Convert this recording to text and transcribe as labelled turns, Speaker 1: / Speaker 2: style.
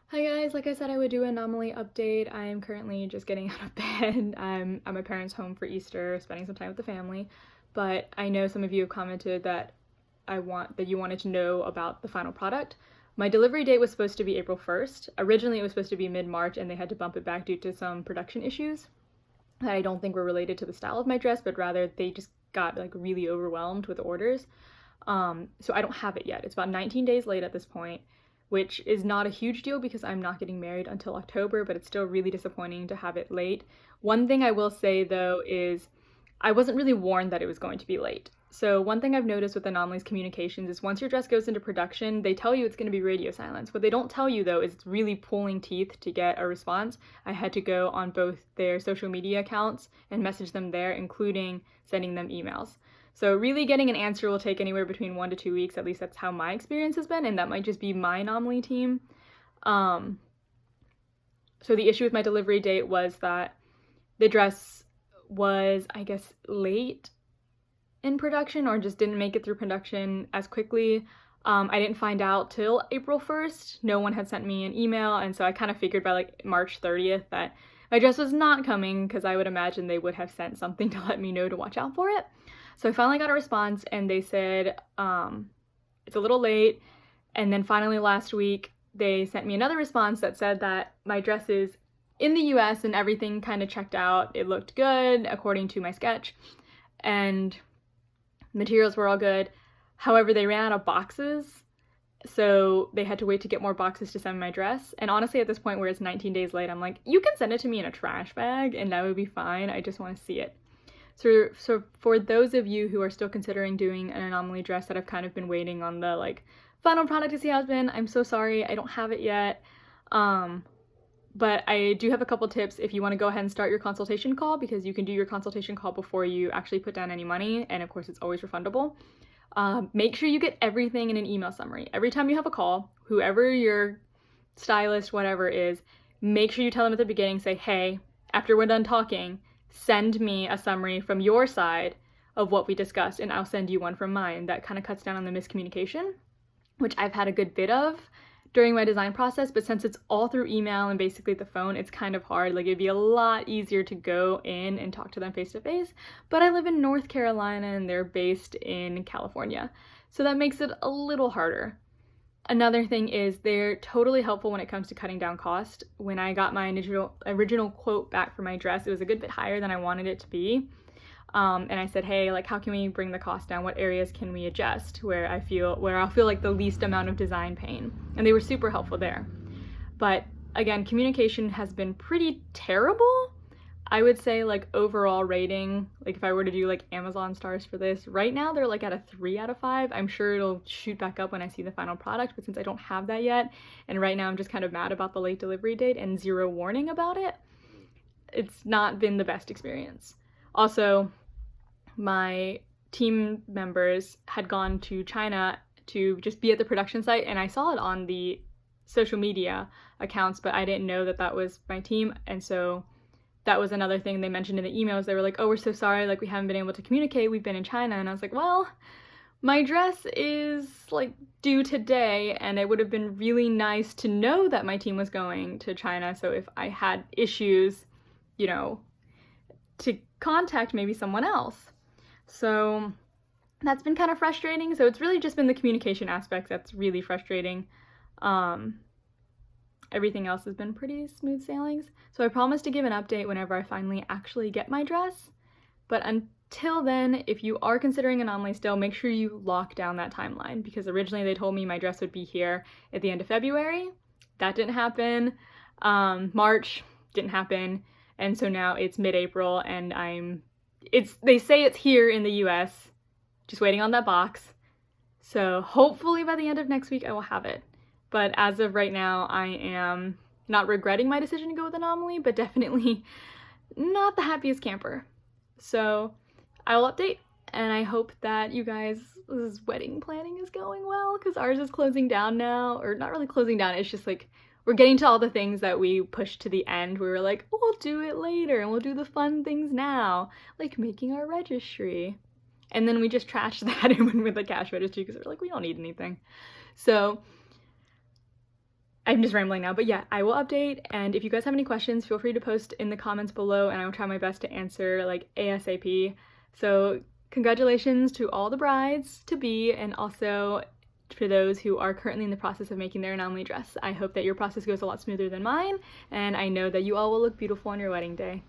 Speaker 1: Hi guys, like I said I would do an Anomalie update. I am currently just getting out of bed. I'm at my parents' home for Easter, spending some time with the family, but I know some of you have commented that you wanted to know about the final product. My delivery date was supposed to be April 1st. Originally it was supposed to be mid-March and they had to bump it back due to some production issues that I don't think were related to the style of my dress, but rather they just got like really overwhelmed with orders. So I don't have it yet. It's about 19 days late at this point, which is not a huge deal because I'm not getting married until October, but it's still really disappointing to have it late. One thing I will say though is I wasn't really warned that it was going to be late. So one thing I've noticed with Anomalies communications is once your dress goes into production, they tell you it's going to be radio silence. What they don't tell you though is it's really pulling teeth to get a response. I had to go on both their social media accounts and message them there, including sending them emails. So really getting an answer will take anywhere between 1 to 2 weeks, at least that's how my experience has been, and that might just be my Anomalie team. So the issue with my delivery date was that the dress was, I guess, late in production or just didn't make it through production as quickly. I didn't find out till April 1st. No one had sent me an email, and so I kind of figured by like March 30th that my dress was not coming because I would imagine they would have sent something to let me know to watch out for it. So I finally got a response and they said, it's a little late. And then finally last week, they sent me another response that said that my dress is in the US and everything kind of checked out. It looked good according to my sketch and materials were all good. However, they ran out of boxes, so they had to wait to get more boxes to send my dress. And honestly, at this point where it's 19 days late, I'm like, you can send it to me in a trash bag and that would be fine. I just want to see it. So for those of you who are still considering doing an Anomalie dress that have kind of been waiting on the like final product to see how it's been, I'm so sorry, I don't have it yet. But I do have a couple tips if you want to go ahead and start your consultation call, because you can do your consultation call before you actually put down any money, and of course it's always refundable. Make sure you get everything in an email summary. Every time you have a call, whoever your stylist, whatever is, make sure you tell them at the beginning, say, hey, after we're done talking, send me a summary from your side of what we discussed, and I'll send you one from mine. That kind of cuts down on the miscommunication, which I've had a good bit of during my design process, but since it's all through email and basically the phone, it's kind of hard. Like, it'd be a lot easier to go in and talk to them face to face, but I live in North Carolina and they're based in California, so that makes it a little harder. Another thing is they're totally helpful when it comes to cutting down cost. When I got my original quote back for my dress, it was a good bit higher than I wanted it to be. And I said, hey, like, how can we bring the cost down? What areas can we adjust where I'll feel like the least amount of design pain? And they were super helpful there. But again, communication has been pretty terrible. I would say like overall rating, like if I were to do like Amazon stars for this, right now they're like at a 3 out of 5. I'm sure it'll shoot back up when I see the final product, but since I don't have that yet, and right now I'm just kind of mad about the late delivery date and zero warning about it, it's not been the best experience. Also, my team members had gone to China to just be at the production site, and I saw it on the social media accounts, but I didn't know that that was my team, and so that was another thing they mentioned in the emails. They were like, oh, we're so sorry, like we haven't been able to communicate, we've been in China. And I was like, well, my dress is like due today, and it would have been really nice to know that my team was going to China, so if I had issues, you know, to contact maybe someone else. So that's been kind of frustrating. So it's really just been the communication aspect that's really frustrating. Everything else has been pretty smooth sailings. So I promise to give an update whenever I finally actually get my dress. But until then, if you are considering Anomalie still, make sure you lock down that timeline, because originally they told me my dress would be here at the end of February. That didn't happen. March didn't happen. And so now it's mid-April and they say it's here in the US, just waiting on that box. So hopefully by the end of next week I will have it. But as of right now, I am not regretting my decision to go with Anomalie, but definitely not the happiest camper. So I will update, and I hope that you guys' wedding planning is going well, because ours is closing down now, or not really closing down, it's just like we're getting to all the things that we pushed to the end. We were like, we'll do it later, and we'll do the fun things now, like making our registry. And then we just trashed that and went with the cash registry because we're like, we don't need anything. So I'm just rambling now, but yeah, I will update, and if you guys have any questions, feel free to post in the comments below, and I will try my best to answer, like, ASAP. So congratulations to all the brides to be, and also for those who are currently in the process of making their Anomalie dress. I hope that your process goes a lot smoother than mine, and I know that you all will look beautiful on your wedding day.